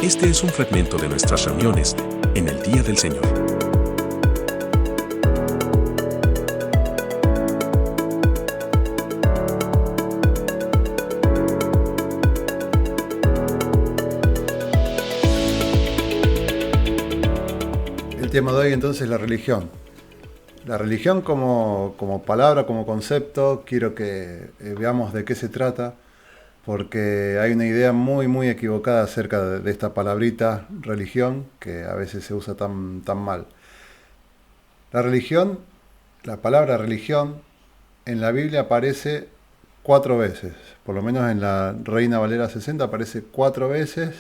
Este es un fragmento de nuestras reuniones en el Día del Señor. El tema de hoy entonces es la religión. La religión como palabra, como concepto, quiero que veamos de qué se trata, porque hay una idea muy equivocada acerca de esta palabrita religión, que a veces se usa tan mal. La religión, la palabra religión, en la Biblia aparece 4 veces, por lo menos en la Reina Valera 60 aparece 4 veces,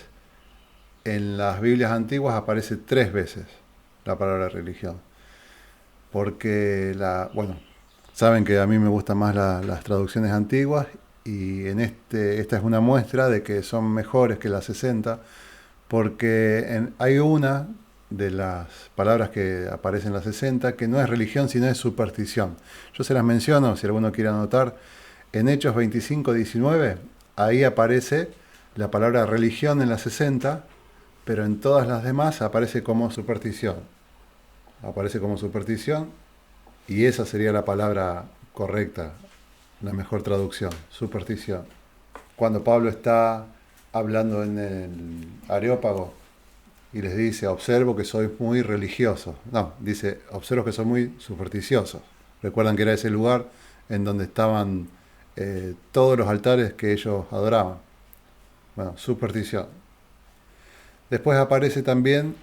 en las Biblias antiguas aparece 3 veces la palabra religión. Porque saben que a mí me gustan más las traducciones antiguas y esta es una muestra de que son mejores que las 60, porque hay una de las palabras que aparecen en las 60 que no es religión sino es superstición. Yo se las menciono, si alguno quiere anotar, en Hechos 25:19, ahí aparece la palabra religión en las 60, pero en todas las demás aparece como superstición. Aparece como superstición y esa sería la palabra correcta, la mejor traducción, superstición. Cuando Pablo está hablando en el Areópago y les dice, observo que sois muy religiosos. No, dice, observo que sois muy supersticiosos. Recuerdan que era ese lugar en donde estaban todos los altares que ellos adoraban. Bueno, superstición. Después aparece también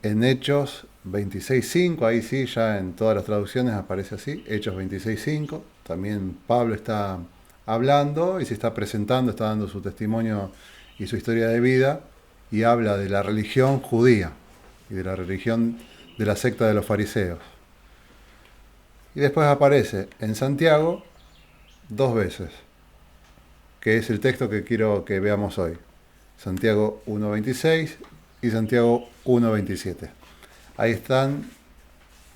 en Hechos 26:5, ahí sí, ya en todas las traducciones aparece así, Hechos 26:5, también Pablo está hablando y se está presentando, está dando su testimonio y su historia de vida, y habla de la religión judía y de la religión de la secta de los fariseos. Y después aparece en Santiago 2 veces, que es el texto que quiero que veamos hoy, Santiago 1:26 y Santiago 1:27. Ahí están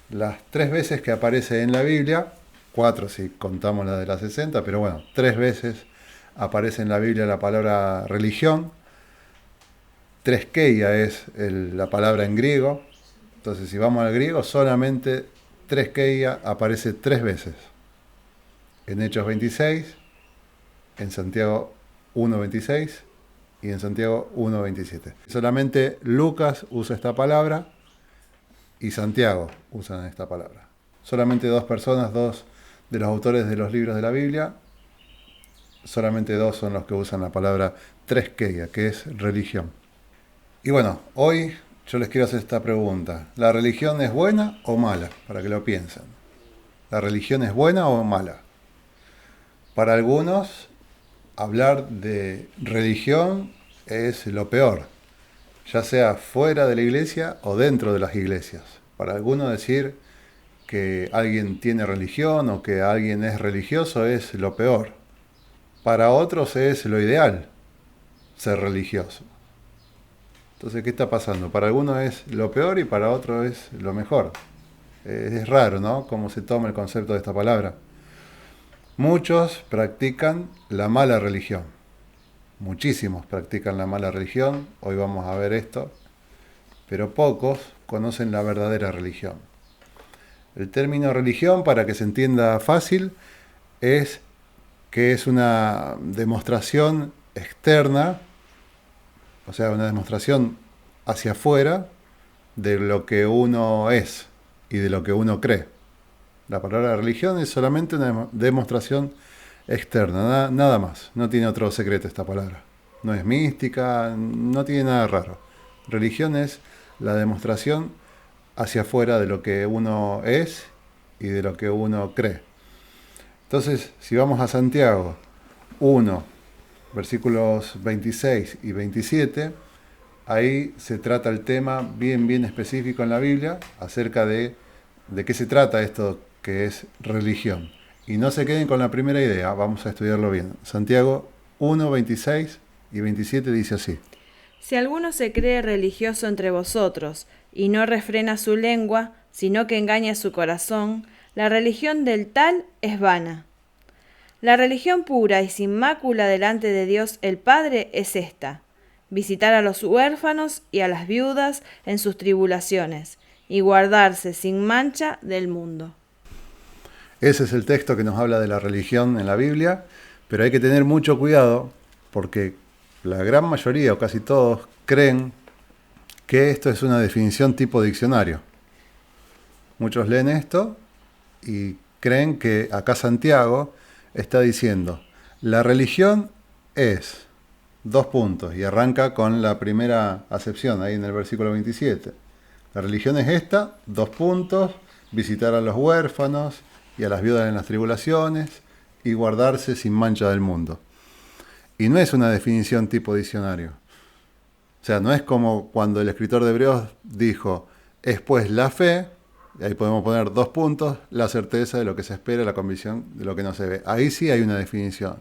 las 3 veces que aparece en la Biblia, 4 si contamos la de las 60, pero bueno, 3 veces aparece en la Biblia la palabra religión. Treskeia es la palabra en griego, entonces si vamos al griego, solamente treskeia aparece 3 veces. En Hechos 26, en Santiago 1:26 y en Santiago 1:27. Solamente Lucas usa esta palabra y Santiago usan esta palabra. Solamente 2 personas, 2 de los autores de los libros de la Biblia, solamente 2 son los que usan la palabra treskeia, que es religión. Y bueno, hoy yo les quiero hacer esta pregunta. ¿La religión es buena o mala? Para que lo piensen. ¿La religión es buena o mala? Para algunos, hablar de religión es lo peor, ya sea fuera de la iglesia o dentro de las iglesias. Para algunos decir que alguien tiene religión o que alguien es religioso es lo peor. Para otros es lo ideal, ser religioso. Entonces, ¿qué está pasando? Para algunos es lo peor y para otros es lo mejor. Es raro, ¿no? Cómo se toma el concepto de esta palabra. Muchos practican la mala religión. Muchísimos practican la mala religión, hoy vamos a ver esto, pero pocos conocen la verdadera religión. El término religión, para que se entienda fácil, es que es una demostración externa, o sea, una demostración hacia afuera de lo que uno es y de lo que uno cree. La palabra religión es solamente una demostración externa, nada más. No tiene otro secreto esta palabra. No es mística, no tiene nada raro. Religión es la demostración hacia afuera de lo que uno es y de lo que uno cree. Entonces, si vamos a Santiago 1, versículos 26 y 27, ahí se trata el tema bien específico en la Biblia acerca de qué se trata esto que es religión. Y no se queden con la primera idea, vamos a estudiarlo bien. Santiago 1, 26 y 27 dice así. Si alguno se cree religioso entre vosotros y no refrena su lengua, sino que engaña su corazón, la religión del tal es vana. La religión pura y sin mácula delante de Dios el Padre es esta: visitar a los huérfanos y a las viudas en sus tribulaciones, y guardarse sin mancha del mundo. Ese es el texto que nos habla de la religión en la Biblia, pero hay que tener mucho cuidado porque la gran mayoría o casi todos creen que esto es una definición tipo diccionario. Muchos leen esto y creen que acá Santiago está diciendo, la religión es, dos puntos, y arranca con la primera acepción ahí en el versículo 27. La religión es esta, dos puntos, visitar a los huérfanos y a las viudas en las tribulaciones y guardarse sin mancha del mundo. Y no es una definición tipo diccionario. O sea, no es como cuando el escritor de Hebreos dijo, es pues la fe, y ahí podemos poner dos puntos, la certeza de lo que se espera, la convicción de lo que no se ve. Ahí sí hay una definición.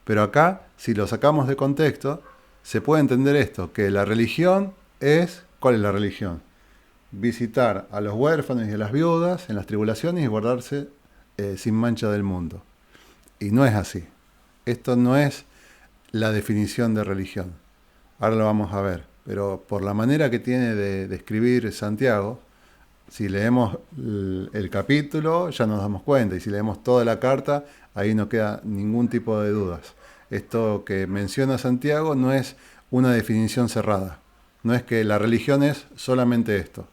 Pero acá, si lo sacamos de contexto, se puede entender esto, que la religión es, ¿cuál es la religión? Visitar a los huérfanos y a las viudas en las tribulaciones y guardarse sin mancha del mundo. Y no es así. Esto no es la definición de religión. Ahora lo vamos a ver. Pero por la manera que tiene de escribir Santiago, si leemos el capítulo ya nos damos cuenta. Y si leemos toda la carta, ahí no queda ningún tipo de dudas. Esto que menciona Santiago no es una definición cerrada. No es que la religión es solamente esto,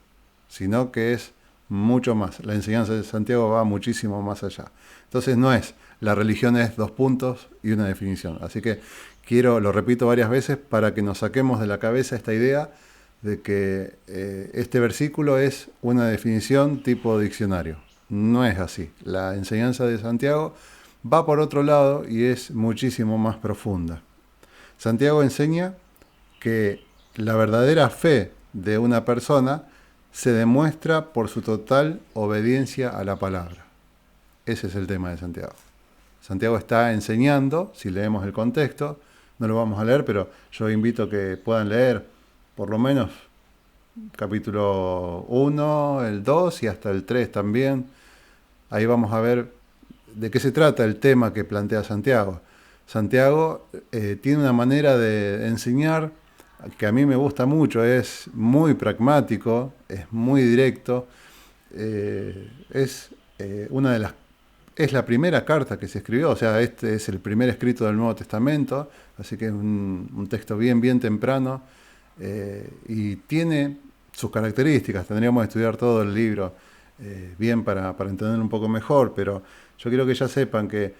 sino que es mucho más. La enseñanza de Santiago va muchísimo más allá. Entonces no es, la religión es dos puntos y una definición. Así que lo repito varias veces para que nos saquemos de la cabeza esta idea de que este versículo es una definición tipo diccionario. No es así. La enseñanza de Santiago va por otro lado y es muchísimo más profunda. Santiago enseña que la verdadera fe de una persona se demuestra por su total obediencia a la palabra. Ese es el tema de Santiago. Santiago está enseñando, si leemos el contexto, no lo vamos a leer, pero yo invito a que puedan leer por lo menos capítulo 1, el 2 y hasta el 3 también. Ahí vamos a ver de qué se trata el tema que plantea Santiago. Santiago tiene una manera de enseñar que a mí me gusta mucho, es muy pragmático, es muy directo, es la primera carta que se escribió, o sea, este es el primer escrito del Nuevo Testamento, así que es un texto bien temprano, y tiene sus características. Tendríamos que estudiar todo el libro bien para entenderlo un poco mejor, pero yo quiero que ya sepan que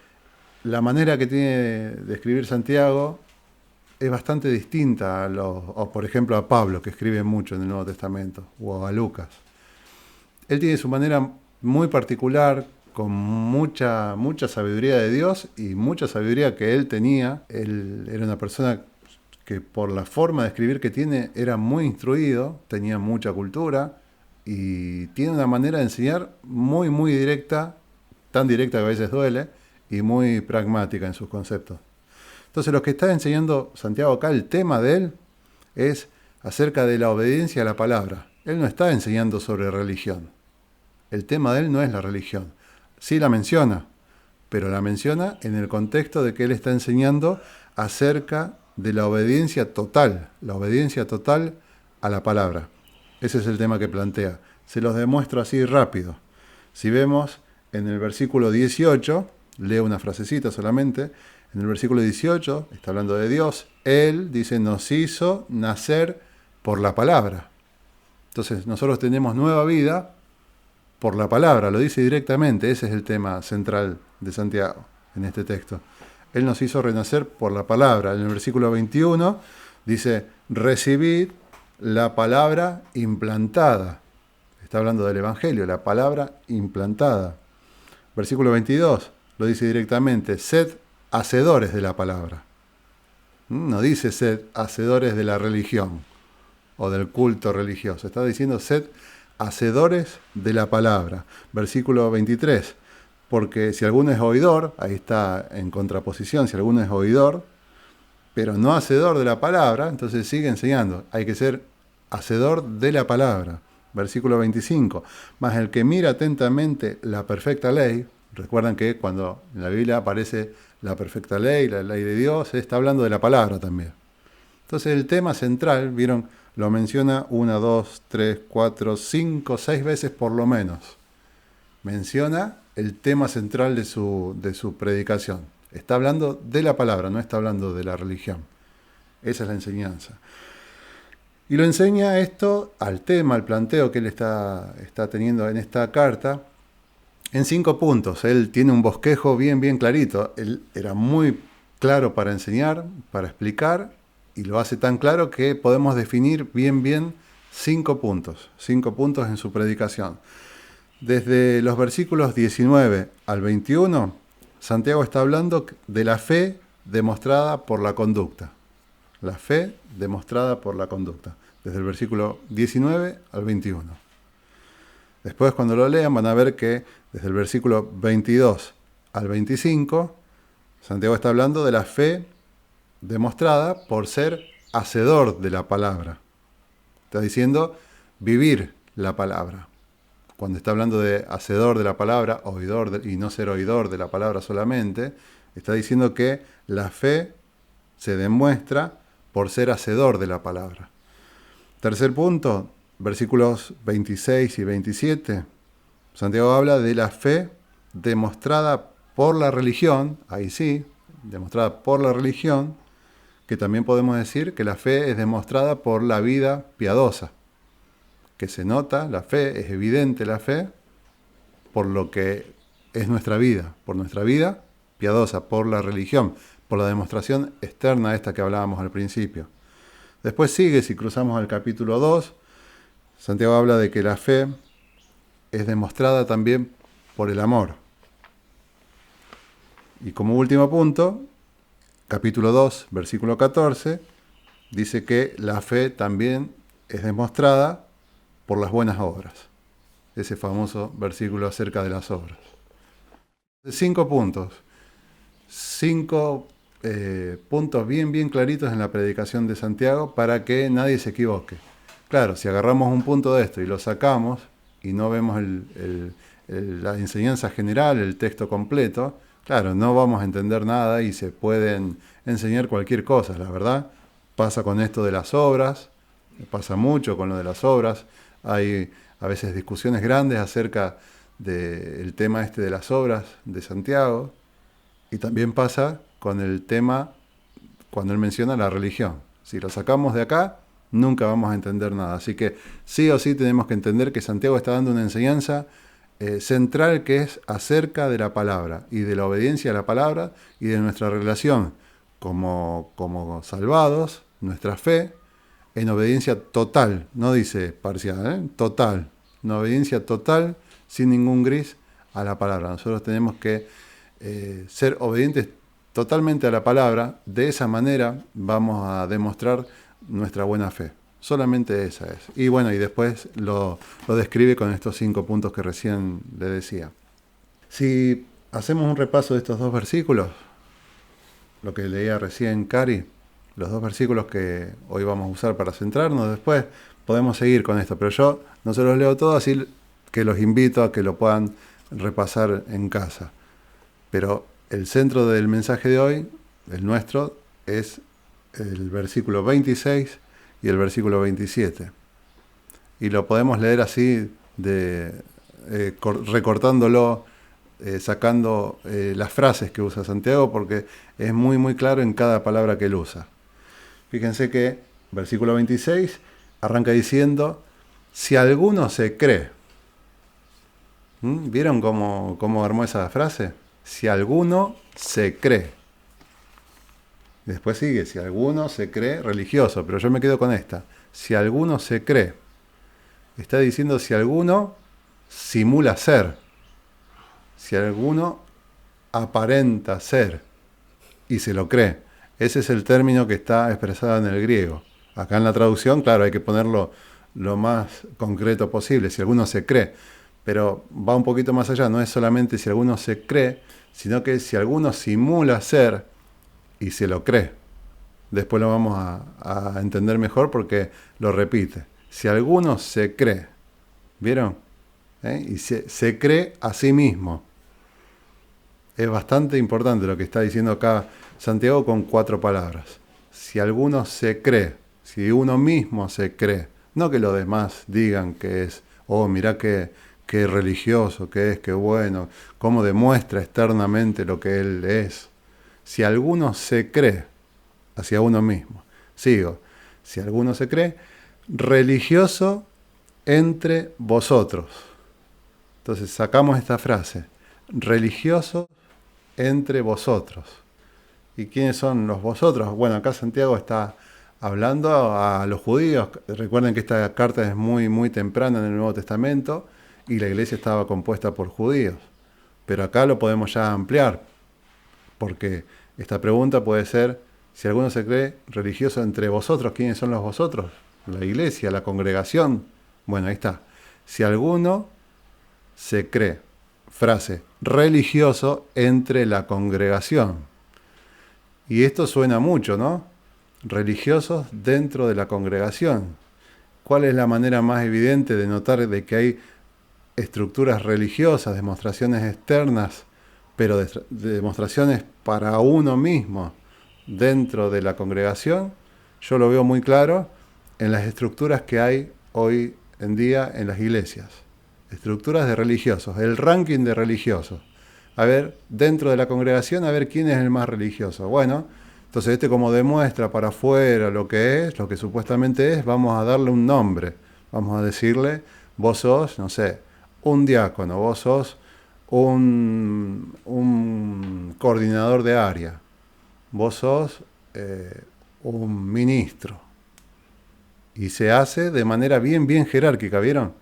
la manera que tiene de escribir Santiago es bastante distinta o por ejemplo a Pablo, que escribe mucho en el Nuevo Testamento, o a Lucas. Él tiene su manera muy particular, con mucha sabiduría de Dios y mucha sabiduría que él tenía. Él era una persona que por la forma de escribir que tiene era muy instruido, tenía mucha cultura y tiene una manera de enseñar muy directa, tan directa que a veces duele, y muy pragmática en sus conceptos. Entonces lo que está enseñando Santiago acá, el tema de él, es acerca de la obediencia a la palabra. Él no está enseñando sobre religión. El tema de él no es la religión. Sí la menciona, pero la menciona en el contexto de que él está enseñando acerca de la obediencia total a la palabra. Ese es el tema que plantea. Se los demuestro así rápido. Si vemos en el versículo 18, leo una frasecita solamente. En el versículo 18, está hablando de Dios. Él, dice, nos hizo nacer por la palabra. Entonces, nosotros tenemos nueva vida por la palabra, lo dice directamente. Ese es el tema central de Santiago en este texto. Él nos hizo renacer por la palabra. En el versículo 21 dice, recibid la palabra implantada. Está hablando del Evangelio, la palabra implantada. Versículo 22 lo dice directamente, sed hacedores de la palabra. No dice sed hacedores de la religión o del culto religioso. Está diciendo sed hacedores de la palabra. Versículo 23. Porque si alguno es oidor, ahí está en contraposición, si alguno es oidor, pero no hacedor de la palabra, entonces sigue enseñando. Hay que ser hacedor de la palabra. Versículo 25. Mas el que mira atentamente la perfecta ley, recuerdan que cuando en la Biblia aparece la perfecta ley, la ley de Dios, está hablando de la palabra también. Entonces el tema central, vieron, lo menciona 1, 2, 3, 4, 5, 6 veces por lo menos. Menciona el tema central de su predicación. Está hablando de la palabra, no está hablando de la religión. Esa es la enseñanza. Y lo enseña esto al tema, al planteo que él está teniendo en esta carta, en 5 puntos. Él tiene un bosquejo bien clarito. Él era muy claro para enseñar, para explicar, y lo hace tan claro que podemos definir bien 5 puntos. 5 puntos en su predicación. Desde los versículos 19 al 21, Santiago está hablando de la fe demostrada por la conducta. La fe demostrada por la conducta. Desde el versículo 19 al 21. Después, cuando lo lean, van a ver que desde el versículo 22 al 25, Santiago está hablando de la fe demostrada por ser hacedor de la palabra. Está diciendo vivir la palabra. Cuando está hablando de hacedor de la palabra, y no ser oidor de la palabra solamente, está diciendo que la fe se demuestra por ser hacedor de la palabra. Tercer punto, versículos 26 y 27, Santiago habla de la fe demostrada por la religión, ahí sí, demostrada por la religión, que también podemos decir que la fe es demostrada por la vida piadosa, que se nota la fe, es evidente la fe, por lo que es nuestra vida, por nuestra vida piadosa, por la religión, por la demostración externa esta que hablábamos al principio. Después sigue, si cruzamos al capítulo 2, Santiago habla de que la fe es demostrada también por el amor. Y como último punto, capítulo 2, versículo 14, dice que la fe también es demostrada por las buenas obras. Ese famoso versículo acerca de las obras. 5 puntos. 5 puntos bien claritos en la predicación de Santiago para que nadie se equivoque. Claro, si agarramos un punto de esto y lo sacamos y no vemos la enseñanza general, el texto completo, claro, no vamos a entender nada y se pueden enseñar cualquier cosa, la verdad. Pasa con esto de las obras, pasa mucho con lo de las obras. Hay a veces discusiones grandes acerca del tema este de las obras de Santiago. Y también pasa con el tema cuando él menciona la religión. Si lo sacamos de acá, nunca vamos a entender nada. Así que sí o sí tenemos que entender que Santiago está dando una enseñanza central que es acerca de la palabra y de la obediencia a la palabra y de nuestra relación como salvados, nuestra fe, en obediencia total, no dice parcial, total, una obediencia total, sin ningún gris, a la palabra. Nosotros tenemos que ser obedientes totalmente a la palabra. De esa manera vamos a demostrar nuestra buena fe. Solamente esa es. Y bueno, y después lo describe con estos 5 puntos que recién le decía. Si hacemos un repaso de estos 2 versículos, lo que leía recién Cari, los 2 versículos que hoy vamos a usar para centrarnos, después podemos seguir con esto, pero yo no se los leo todos, así que los invito a que lo puedan repasar en casa. Pero el centro del mensaje de hoy, el nuestro, es el versículo 26 y el versículo 27. Y lo podemos leer así, recortándolo, sacando las frases que usa Santiago, porque es muy claro en cada palabra que él usa. Fíjense que versículo 26 arranca diciendo, si alguno se cree. ¿Vieron cómo armó esa frase? Si alguno se cree. Después sigue, si alguno se cree religioso, pero yo me quedo con esta. Si alguno se cree. Está diciendo si alguno simula ser. Si alguno aparenta ser y se lo cree. Ese es el término que está expresado en el griego. Acá en la traducción, claro, hay que ponerlo lo más concreto posible, si alguno se cree. Pero va un poquito más allá, no es solamente si alguno se cree, sino que si alguno simula ser y se lo cree. Después lo vamos a entender mejor porque lo repite. Si alguno se cree, ¿vieron? Y se cree a sí mismo. Es bastante importante lo que está diciendo acá Santiago con 4 palabras. si alguno se cree, si uno mismo se cree, no que los demás digan que es, oh, mirá qué religioso que es, qué bueno, cómo demuestra externamente lo que él es. Si alguno se cree hacia uno mismo, sigo, si alguno se cree religioso entre vosotros. Entonces sacamos esta frase, religioso entre vosotros. ¿Y quiénes son los vosotros? Bueno, acá Santiago está hablando a los judíos. Recuerden que esta carta es muy, muy temprana en el Nuevo Testamento y la iglesia estaba compuesta por judíos. Pero acá lo podemos ya ampliar, porque esta pregunta puede ser, si alguno se cree religioso entre vosotros, ¿quiénes son los vosotros? La iglesia, la congregación. Bueno, ahí está. Si alguno se cree, frase, religioso entre la congregación. Y esto suena mucho, ¿no? Religiosos dentro de la congregación. ¿Cuál es la manera más evidente de notar de que hay estructuras religiosas, demostraciones externas, pero de demostraciones para uno mismo dentro de la congregación? Yo lo veo muy claro en las estructuras que hay hoy en día en las iglesias. Estructuras de religiosos, el ranking de religiosos. A ver, dentro de la congregación, a ver quién es el más religioso. Bueno, entonces como demuestra para afuera lo que es, lo que supuestamente es, vamos a darle un nombre. Vamos a decirle, vos sos, no sé, un diácono, vos sos un coordinador de área, vos sos un ministro. Y se hace de manera bien, bien jerárquica, ¿vieron?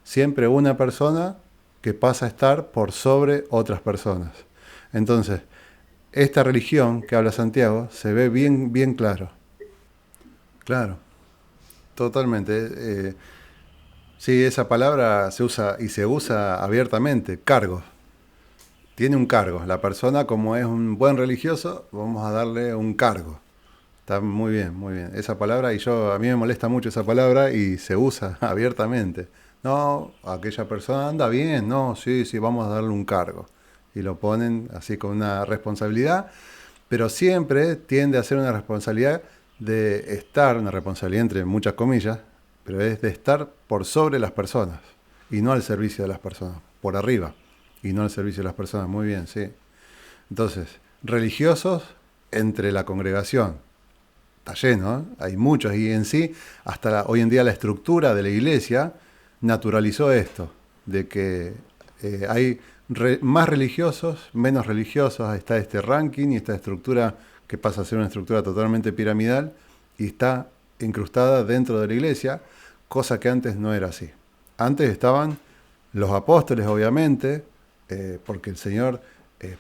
Siempre una persona que pasa a estar por sobre otras personas. Entonces, esta religión que habla Santiago se ve bien, bien claro. Claro, totalmente. Sí, esa palabra se usa y se usa abiertamente, cargo. Tiene un cargo. La persona, como es un buen religioso, vamos a darle un cargo. Está muy bien, muy bien. Esa palabra, a mí me molesta mucho esa palabra y se usa abiertamente. No, aquella persona anda bien, no, sí, vamos a darle un cargo. Y lo ponen así con una responsabilidad, pero siempre tiende a ser una responsabilidad de estar, una responsabilidad entre muchas comillas, pero es de estar por sobre las personas y no al servicio de las personas, por arriba y no al servicio de las personas. Muy bien, sí. Entonces, religiosos entre la congregación. Está lleno, ¿eh? Hay muchos y en sí, hasta hoy en día la estructura de la iglesia naturalizó esto, de que hay más religiosos, menos religiosos, está este ranking y esta estructura que pasa a ser una estructura totalmente piramidal y está incrustada dentro de la iglesia, cosa que antes no era así. Antes estaban los apóstoles, obviamente, porque el Señor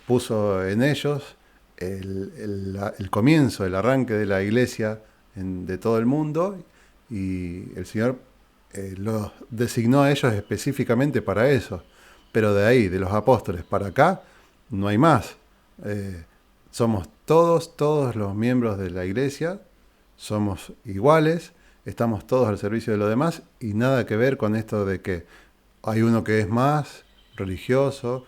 puso en ellos el comienzo, el arranque de la iglesia de todo el mundo, y el Señor los designó a ellos específicamente para eso. Pero de ahí, de los apóstoles para acá, no hay más. Somos todos los miembros de la iglesia, somos iguales, estamos todos al servicio de los demás y nada que ver con esto de que hay uno que es más religioso,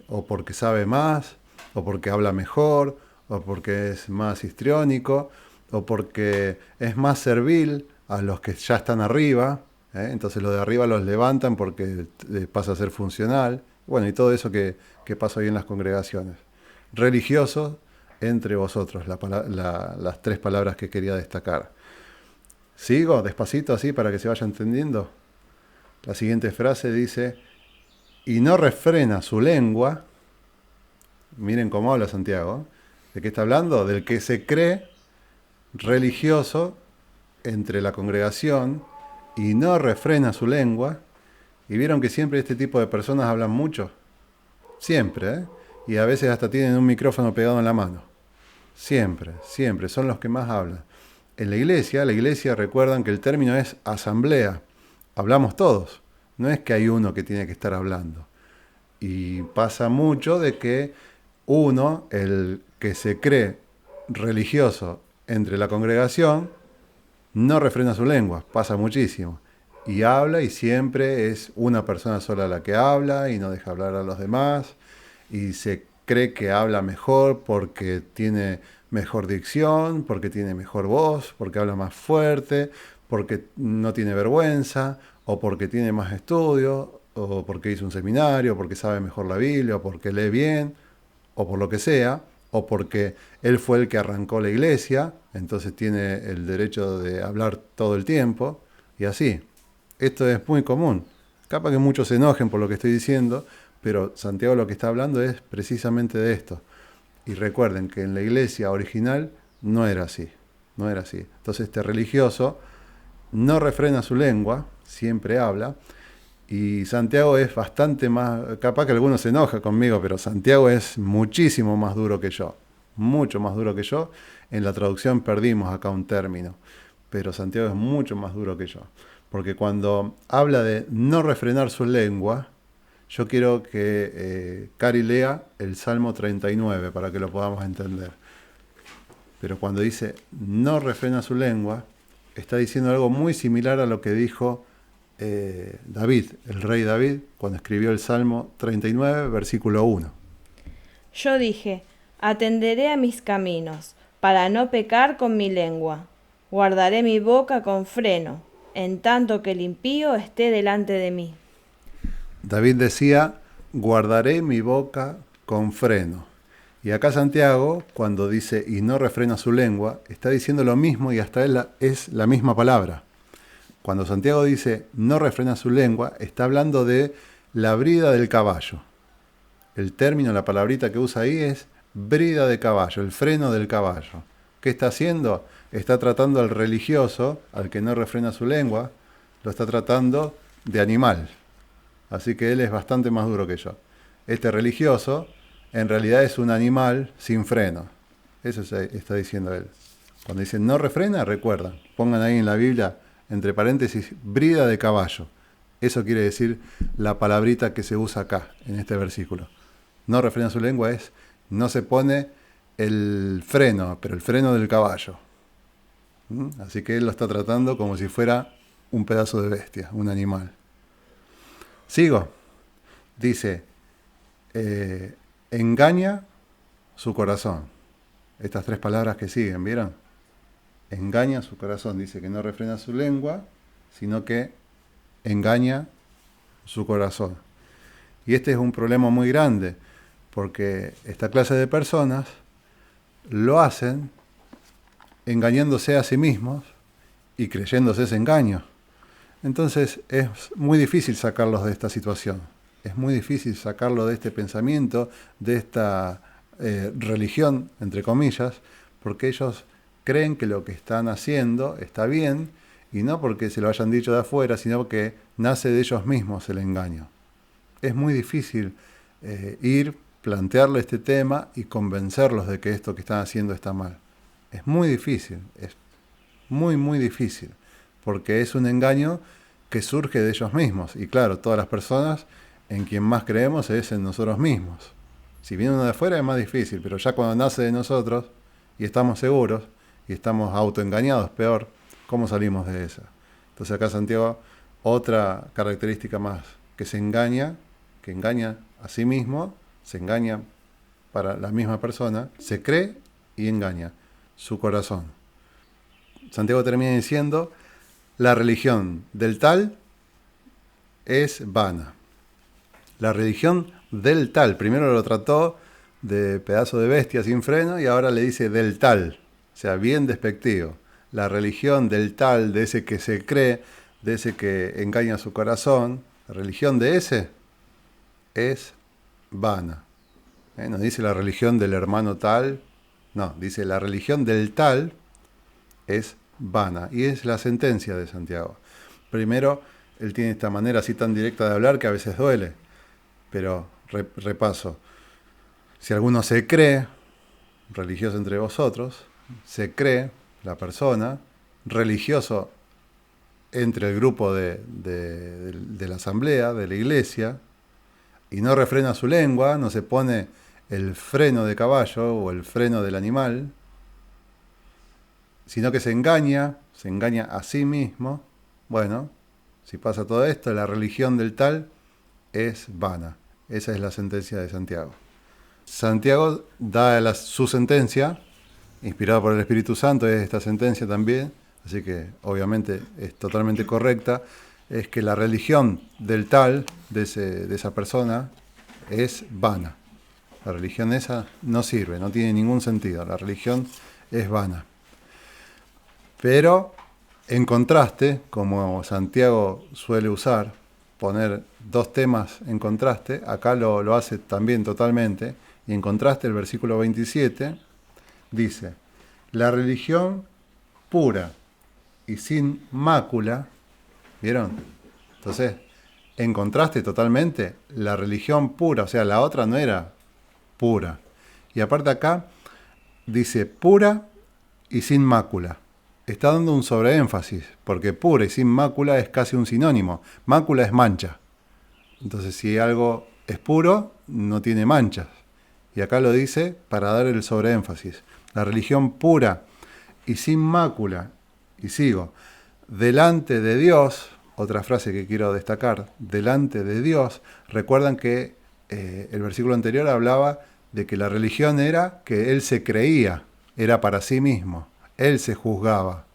o porque sabe más, o porque habla mejor, o porque es más histriónico, o porque es más servil a los que ya están arriba, entonces los de arriba los levantan porque pasa a ser funcional, bueno, y todo eso que pasa hoy en las congregaciones. Religiosos entre vosotros, las tres palabras que quería destacar. Sigo despacito así para que se vaya entendiendo. La siguiente frase dice, y no refrena su lengua. Miren cómo habla Santiago. ¿De qué está hablando? Del que se cree religioso entre la congregación y no refrena su lengua. Y vieron que siempre este tipo de personas hablan mucho. Siempre, ¿eh? Y a veces hasta tienen un micrófono pegado en la mano. Siempre, son los que más hablan. En la iglesia recuerdan que el término es asamblea. Hablamos todos. No es que hay uno que tiene que estar hablando. Y pasa mucho de que uno, el que se cree religioso entre la congregación, no refrena su lengua. Pasa muchísimo. Y habla y siempre es una persona sola la que habla y no deja hablar a los demás. Y se cree que habla mejor porque tiene mejor dicción, porque tiene mejor voz, porque habla más fuerte, porque no tiene vergüenza, o porque tiene más estudios, o porque hizo un seminario, o porque sabe mejor la Biblia, o porque lee bien, o por lo que sea, o porque él fue el que arrancó la iglesia, entonces tiene el derecho de hablar todo el tiempo, y así. Esto es muy común. Capaz que muchos se enojen por lo que estoy diciendo, pero Santiago lo que está hablando es precisamente de esto. Y recuerden que en la iglesia original no era así, no era así. Entonces este religioso no refrena su lengua, siempre habla, y Santiago es bastante más, capaz que algunos se enoja conmigo, pero Santiago es muchísimo más duro que yo, mucho más duro que yo. En la traducción perdimos acá un término, pero Santiago es mucho más duro que yo. Porque cuando habla de no refrenar su lengua, yo quiero que Cari lea el Salmo 39 para que lo podamos entender. Pero cuando dice no refrena su lengua, está diciendo algo muy similar a lo que dijo David, el rey David, cuando escribió el Salmo 39, versículo 1. Yo dije, atenderé a mis caminos, para no pecar con mi lengua. Guardaré mi boca con freno, en tanto que el impío esté delante de mí. David decía, guardaré mi boca con freno. Y acá Santiago, cuando dice y no refrena su lengua, está diciendo lo mismo y hasta él es la misma palabra. Cuando Santiago dice no refrena su lengua, está hablando de la brida del caballo. El término, la palabrita que usa ahí es brida de caballo, el freno del caballo. ¿Qué está haciendo? Está tratando al religioso, al que no refrena su lengua, lo está tratando de animal. Así que él es bastante más duro que yo. Este religioso en realidad es un animal sin freno. Eso está diciendo él. Cuando dicen no refrena, recuerdan, pongan ahí en la Biblia, entre paréntesis, brida de caballo. Eso quiere decir la palabrita que se usa acá, en este versículo. No refrena su lengua es, no se pone el freno, pero el freno del caballo. Así que él lo está tratando como si fuera un pedazo de bestia, un animal. Sigo. Dice, engaña su corazón. Estas tres palabras que siguen, ¿vieron? Engaña su corazón. Dice que no refrena su lengua, sino que engaña su corazón. Y este es un problema muy grande, porque esta clase de personas lo hacen engañándose a sí mismos y creyéndose ese engaño. Entonces es muy difícil sacarlos de esta situación. Es muy difícil sacarlo de este pensamiento, de esta religión, entre comillas, porque ellos creen que lo que están haciendo está bien, y no porque se lo hayan dicho de afuera, sino que nace de ellos mismos el engaño. Es muy difícil plantearle este tema y convencerlos de que esto que están haciendo está mal. Es muy difícil, es muy, muy difícil, porque es un engaño que surge de ellos mismos. Y claro, todas las personas en quien más creemos es en nosotros mismos. Si viene uno de afuera es más difícil, pero ya cuando nace de nosotros y estamos seguros y estamos autoengañados, peor, ¿cómo salimos de esa? Entonces acá Santiago, otra característica más, que engaña a sí mismo, se engaña para la misma persona, se cree y engaña su corazón. Santiago termina diciendo, la religión del tal es vana. La religión del tal, primero lo trató de pedazo de bestia sin freno y ahora le dice del tal, o sea, bien despectivo. La religión del tal, de ese que se cree, de ese que engaña su corazón, la religión de ese es vana. No dice la religión del hermano tal, no, dice la religión del tal es vana. Y es la sentencia de Santiago. Primero, él tiene esta manera así tan directa de hablar que a veces duele. Pero repaso. Si alguno se cree, religioso entre vosotros, se cree la persona, religioso entre el grupo de la asamblea, de la iglesia, y no refrena su lengua, no se pone el freno de caballo o el freno del animal, sino que se engaña a sí mismo. Bueno, si pasa todo esto, la religión del tal es vana. Esa es la sentencia de Santiago. Santiago da su sentencia inspirado por el Espíritu Santo, es esta sentencia también, así que obviamente es totalmente correcta, es que la religión del tal, de esa persona, es vana. La religión esa no sirve, no tiene ningún sentido, la religión es vana. Pero en contraste, como Santiago suele usar, poner dos temas en contraste, acá lo hace también totalmente, y en contraste el versículo 27 dice, la religión pura y sin mácula, ¿vieron? Entonces, en contraste totalmente, la religión pura, o sea, la otra no era pura. Y aparte acá dice pura y sin mácula. Está dando un sobreénfasis, porque pura y sin mácula es casi un sinónimo. Mácula es mancha. Entonces, si algo es puro, no tiene manchas. Y acá lo dice para dar el sobreénfasis. La religión pura y sin mácula, y sigo, delante de Dios, otra frase que quiero destacar, delante de Dios, recuerdan que el versículo anterior hablaba de que la religión era que él se creía, era para sí mismo, él se juzgaba.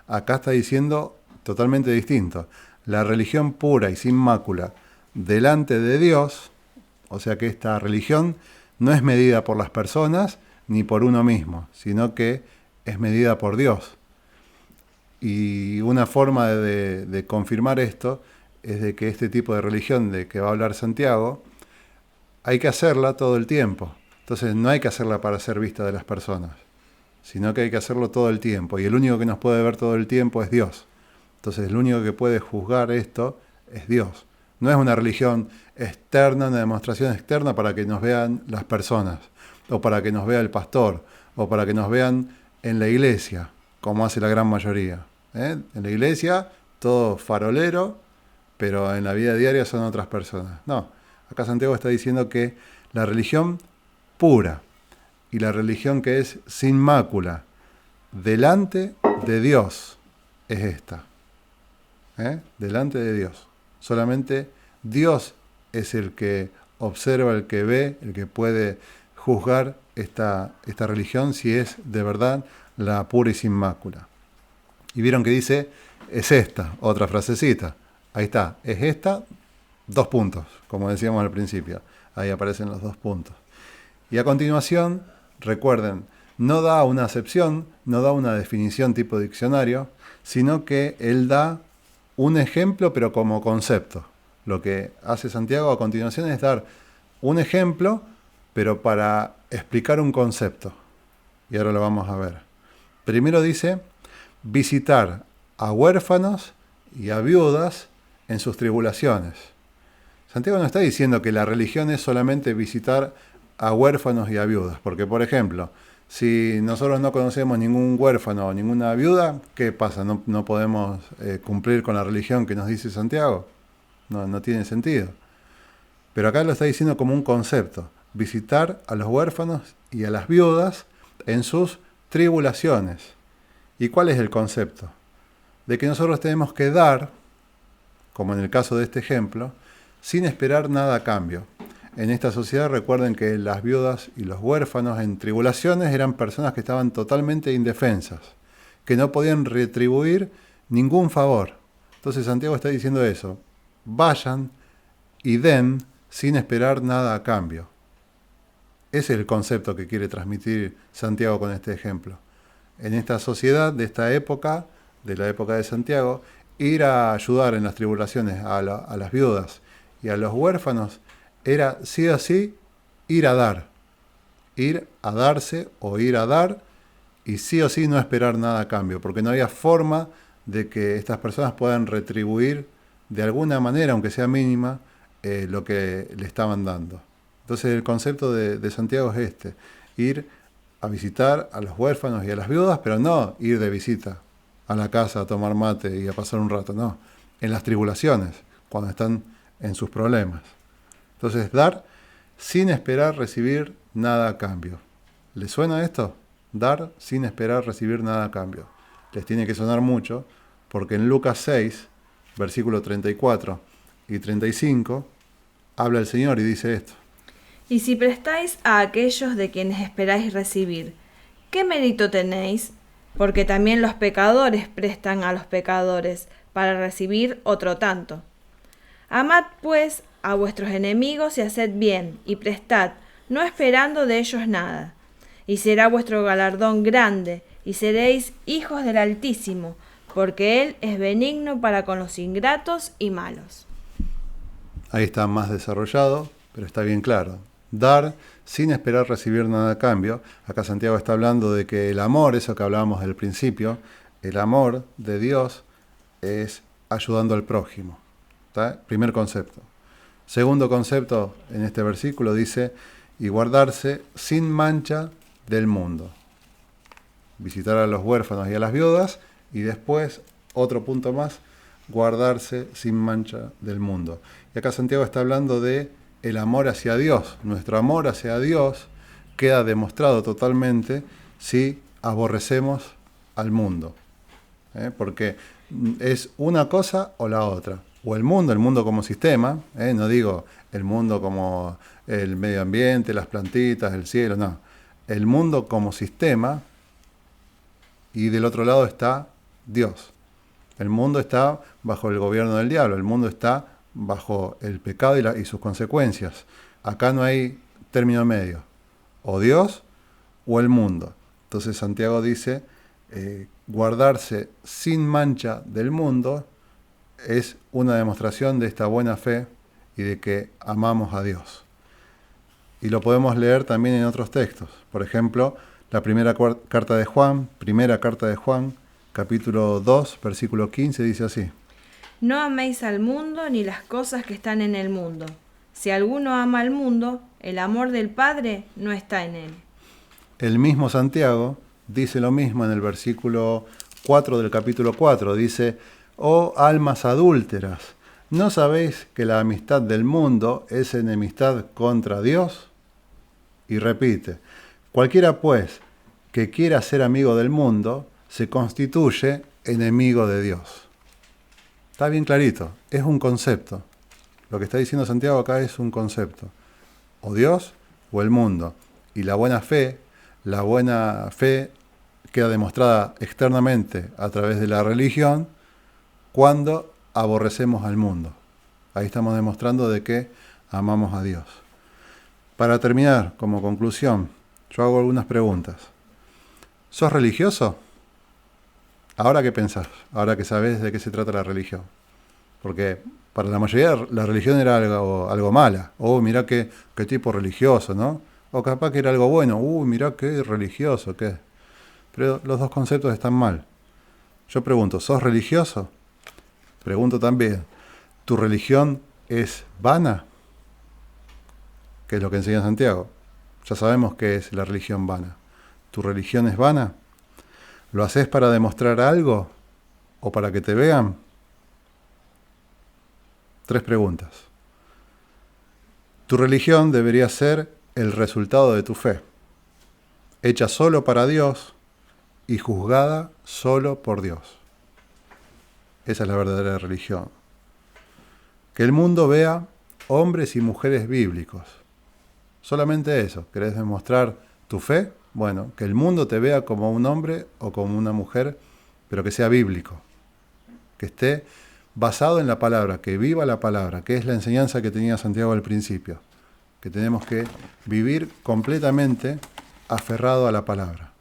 Acá está diciendo totalmente distinto. La religión pura y sin mácula delante de Dios, o sea que esta religión no es medida por las personas ni por uno mismo, sino que es medida por Dios. Y una forma de confirmar esto es de que este tipo de religión de que va a hablar Santiago, hay que hacerla todo el tiempo. Entonces no hay que hacerla para ser vista de las personas, sino que hay que hacerlo todo el tiempo. Y el único que nos puede ver todo el tiempo es Dios. Entonces el único que puede juzgar esto es Dios. No es una religión externa, una demostración externa para que nos vean las personas, o para que nos vea el pastor, o para que nos vean en la iglesia, como hace la gran mayoría. En la iglesia, todo farolero, pero en la vida diaria son otras personas. No, acá Santiago está diciendo que la religión pura y la religión que es sin mácula, delante de Dios, es esta. Delante de Dios. Solamente Dios es el que observa, el que ve, el que puede juzgar esta religión si es de verdad la pura y sin mácula. Y vieron que dice, es esta, otra frasecita. Ahí está, es esta, 2 puntos, como decíamos al principio. Ahí aparecen los 2 puntos. Y a continuación, recuerden, no da una acepción, no da una definición tipo diccionario, sino que él da un ejemplo, pero como concepto. Lo que hace Santiago a continuación es dar un ejemplo, pero para explicar un concepto. Y ahora lo vamos a ver. Primero dice, visitar a huérfanos y a viudas en sus tribulaciones. Santiago no está diciendo que la religión es solamente visitar a huérfanos y a viudas, porque por ejemplo, si nosotros no conocemos ningún huérfano o ninguna viuda, ¿qué pasa? ¿No podemos cumplir con la religión que nos dice Santiago? No tiene sentido. Pero acá lo está diciendo como un concepto, visitar a los huérfanos y a las viudas en sus tribulaciones. ¿Y cuál es el concepto? De que nosotros tenemos que dar, como en el caso de este ejemplo, sin esperar nada a cambio. En esta sociedad recuerden que las viudas y los huérfanos en tribulaciones eran personas que estaban totalmente indefensas, que no podían retribuir ningún favor. Entonces Santiago está diciendo eso, vayan y den sin esperar nada a cambio. Ese es el concepto que quiere transmitir Santiago con este ejemplo. En esta sociedad de esta época, de la época de Santiago, ir a ayudar en las tribulaciones a las viudas y a los huérfanos era sí o sí ir a dar. Ir a darse o ir a dar y sí o sí no esperar nada a cambio, porque no había forma de que estas personas puedan retribuir de alguna manera, aunque sea mínima, lo que le estaban dando. Entonces el concepto de Santiago es este, ir a visitar a los huérfanos y a las viudas, pero no ir de visita a la casa a tomar mate y a pasar un rato, no, en las tribulaciones, cuando están en sus problemas. Entonces, dar sin esperar recibir nada a cambio. ¿Les suena esto? Dar sin esperar recibir nada a cambio. Les tiene que sonar mucho, porque en Lucas 6, versículo 34 y 35, habla el Señor y dice esto. Y si prestáis a aquellos de quienes esperáis recibir, ¿qué mérito tenéis? Porque también los pecadores prestan a los pecadores para recibir otro tanto. Amad pues a vuestros enemigos y haced bien, y prestad, no esperando de ellos nada. Y será vuestro galardón grande, y seréis hijos del Altísimo, porque Él es benigno para con los ingratos y malos. Ahí está más desarrollado, pero está bien claro. Dar sin esperar recibir nada a cambio. Acá Santiago está hablando de que el amor, eso que hablábamos del principio, el amor de Dios es ayudando al prójimo. ¿Está? Primer concepto. Segundo concepto en este versículo dice, y guardarse sin mancha del mundo. Visitar a los huérfanos y a las viudas, y después, otro punto más, guardarse sin mancha del mundo. Y acá Santiago está hablando de el amor hacia Dios. Nuestro amor hacia Dios queda demostrado totalmente si aborrecemos al mundo. Porque es una cosa o la otra. O el mundo como sistema, no digo el mundo como el medio ambiente, las plantitas, el cielo, no. El mundo como sistema, y del otro lado está Dios. El mundo está bajo el gobierno del diablo, el mundo está bajo el pecado y sus consecuencias. Acá no hay término medio, o Dios o el mundo. Entonces Santiago dice, guardarse sin mancha del mundo es una demostración de esta buena fe y de que amamos a Dios. Y lo podemos leer también en otros textos. Por ejemplo, la primera carta de Juan, capítulo 2, versículo 15, dice así. No améis al mundo ni las cosas que están en el mundo. Si alguno ama al mundo, el amor del Padre no está en él. El mismo Santiago dice lo mismo en el versículo 4 del capítulo 4. Dice, oh almas adúlteras, ¿no sabéis que la amistad del mundo es enemistad contra Dios? Y repite, cualquiera pues que quiera ser amigo del mundo, se constituye enemigo de Dios. Está bien clarito, es un concepto. Lo que está diciendo Santiago acá es un concepto. O Dios o el mundo. Y la buena fe queda demostrada externamente a través de la religión cuando aborrecemos al mundo. Ahí estamos demostrando de que amamos a Dios. Para terminar, como conclusión, yo hago algunas preguntas. ¿Sos religioso? ¿Ahora qué pensás? Ahora que sabés de qué se trata la religión. Porque para la mayoría la religión era algo mala. Oh, mirá qué tipo religioso, ¿no? O capaz que era algo bueno. Mirá qué religioso, qué. Pero los dos conceptos están mal. Yo pregunto, ¿sos religioso? Pregunto también, ¿tu religión es vana? ¿Qué es lo que enseña Santiago? Ya sabemos qué es la religión vana. ¿Tu religión es vana? ¿Lo haces para demostrar algo o para que te vean? 3 preguntas. Tu religión debería ser el resultado de tu fe, hecha solo para Dios y juzgada solo por Dios. Esa es la verdadera religión. Que el mundo vea hombres y mujeres bíblicos. Solamente eso. ¿Querés demostrar tu fe? Bueno, que el mundo te vea como un hombre o como una mujer, pero que sea bíblico. Que esté basado en la palabra, que viva la palabra, que es la enseñanza que tenía Santiago al principio. Que tenemos que vivir completamente aferrado a la palabra.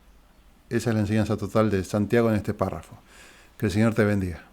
Esa es la enseñanza total de Santiago en este párrafo. Que el Señor te bendiga.